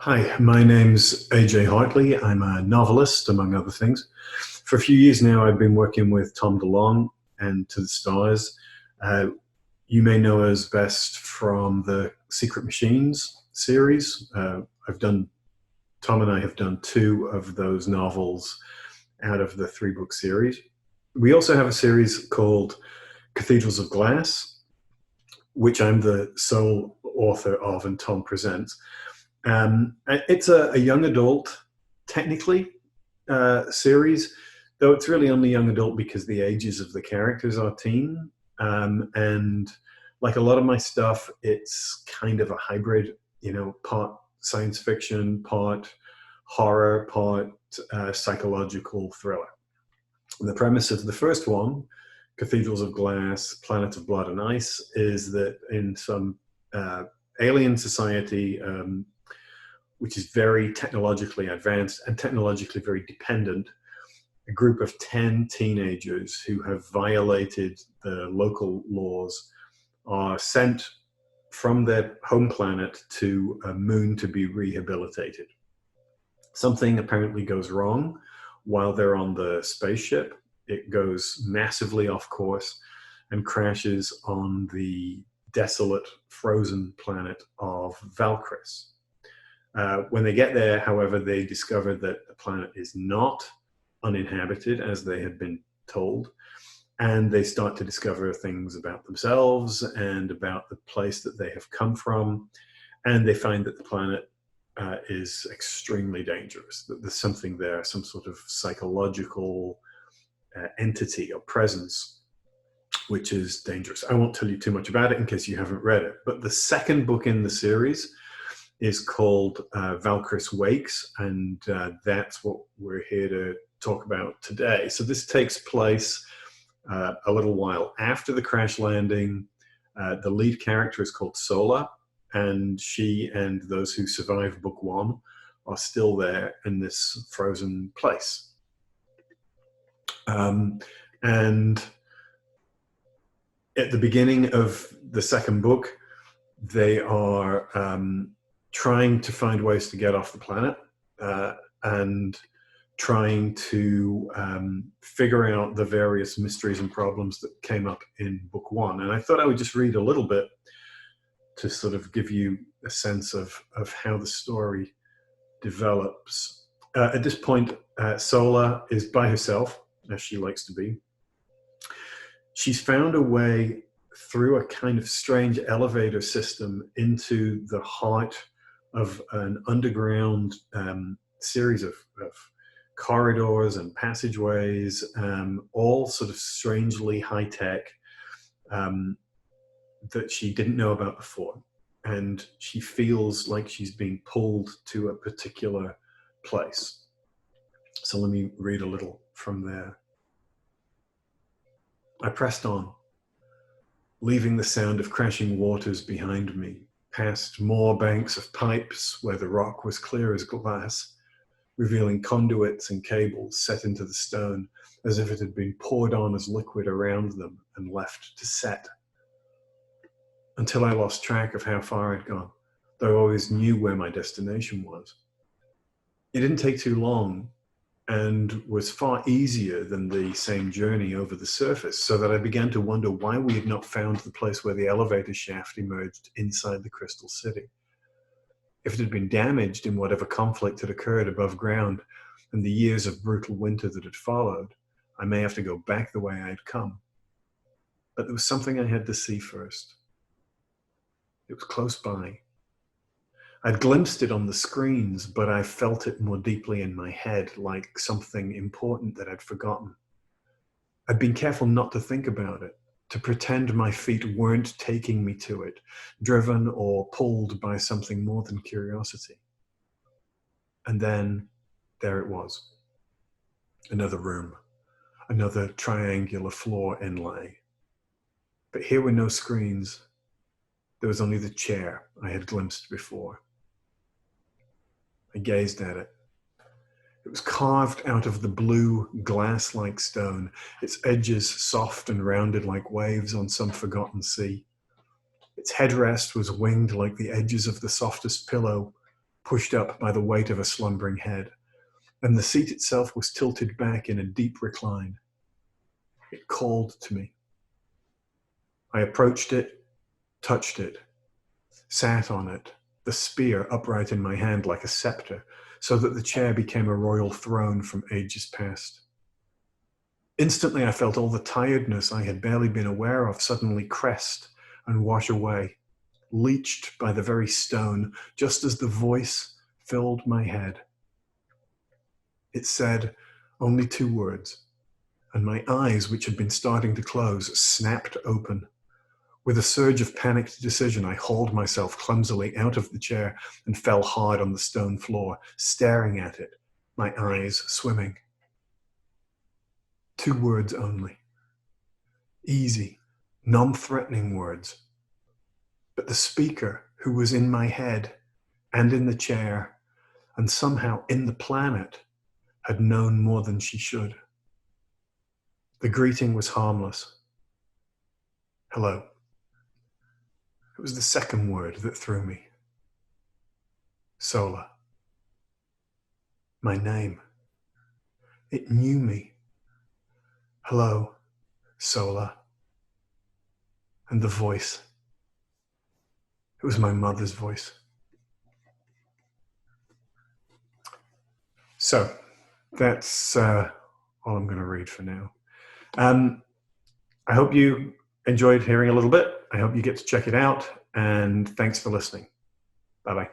Hi, my name's AJ Hartley. I'm a novelist, among other things. For a few years now, I've been working with Tom DeLonge and To the Stars. Uh, you may know us best from the Secret Machines series. Tom and I have done two of those novels out of the three-book series. We also have a series called Cathedrals of Glass, which I'm the sole author of and Tom presents. It's a young adult, technically, series, though it's really only young adult because the ages of the characters are teen. And like a lot of my stuff, it's kind of a hybrid, part science fiction, part horror, part psychological thriller. And the premise of the first one, Cathedrals of Glass, Planet of Blood and Ice, is that in some alien society, which is very technologically advanced and technologically very dependent, a group of 10 teenagers who have violated the local laws are sent from their home planet to a moon to be rehabilitated. Something apparently goes wrong while they're on the spaceship. It goes massively off course and crashes on the desolate, frozen planet of Valkrys. When they get there, however, they discover that the planet is not uninhabited as they had been told, and they start to discover things about themselves and about the place that they have come from, and they find that the planet is extremely dangerous, that there's something there, some sort of psychological entity or presence which is dangerous. I won't tell you too much about it in case you haven't read it, but the second book in the series is called Valkrys Wakes, and that's what we're here to talk about today. So this takes place a little while after the crash landing. The lead character is called Sola, and she and those who survive book one are still there in this frozen place. And at the beginning of the second book, they are trying to find ways to get off the planet and trying to figure out the various mysteries and problems that came up in book one. And I thought I would just read a little bit to sort of give you a sense of how the story develops. At this point, Sola is by herself, as she likes to be. She's found a way through a kind of strange elevator system into the heart of an underground series of corridors and passageways, all sort of strangely high-tech, that she didn't know about before. And she feels like she's being pulled to a particular place. So let me read a little from there. I pressed on, leaving the sound of crashing waters behind me, past more banks of pipes where the rock was clear as glass, revealing conduits and cables set into the stone as if it had been poured on as liquid around them and left to set. Until I lost track of how far I'd gone, though I always knew where my destination was. It didn't take too long and was far easier than the same journey over the surface, so that I began to wonder why we had not found the place where the elevator shaft emerged inside the Crystal City. If it had been damaged in whatever conflict had occurred above ground and the years of brutal winter that had followed, I may have to go back the way I had come. But there was something I had to see first. It was close by. I'd glimpsed it on the screens, but I felt it more deeply in my head, like something important that I'd forgotten. I'd been careful not to think about it, to pretend my feet weren't taking me to it, driven or pulled by something more than curiosity. And then there it was. Another room, another triangular floor inlay. But here were no screens. There was only the chair I had glimpsed before. I gazed at it. It was carved out of the blue, glass-like stone, its edges soft and rounded like waves on some forgotten sea. Its headrest was winged like the edges of the softest pillow, pushed up by the weight of a slumbering head, and the seat itself was tilted back in a deep recline. It called to me. I approached it, touched it, sat on it, the spear upright in my hand like a scepter, so that the chair became a royal throne from ages past. Instantly, I felt all the tiredness I had barely been aware of suddenly crest and wash away, leached by the very stone, just as the voice filled my head. It said only 2 words, and my eyes, which had been starting to close, snapped open. With a surge of panicked decision, I hauled myself clumsily out of the chair and fell hard on the stone floor, staring at it, my eyes swimming. 2 words only. Easy, non-threatening words. But the speaker, who was in my head and in the chair and somehow in the planet, had known more than she should. The greeting was harmless. Hello. It was the second word that threw me. Sola. My name. It knew me. Hello, Sola. And the voice. It was my mother's voice. So that's all I'm going to read for now. I hope you enjoyed hearing a little bit. I hope you get to check it out. And thanks for listening. Bye-bye.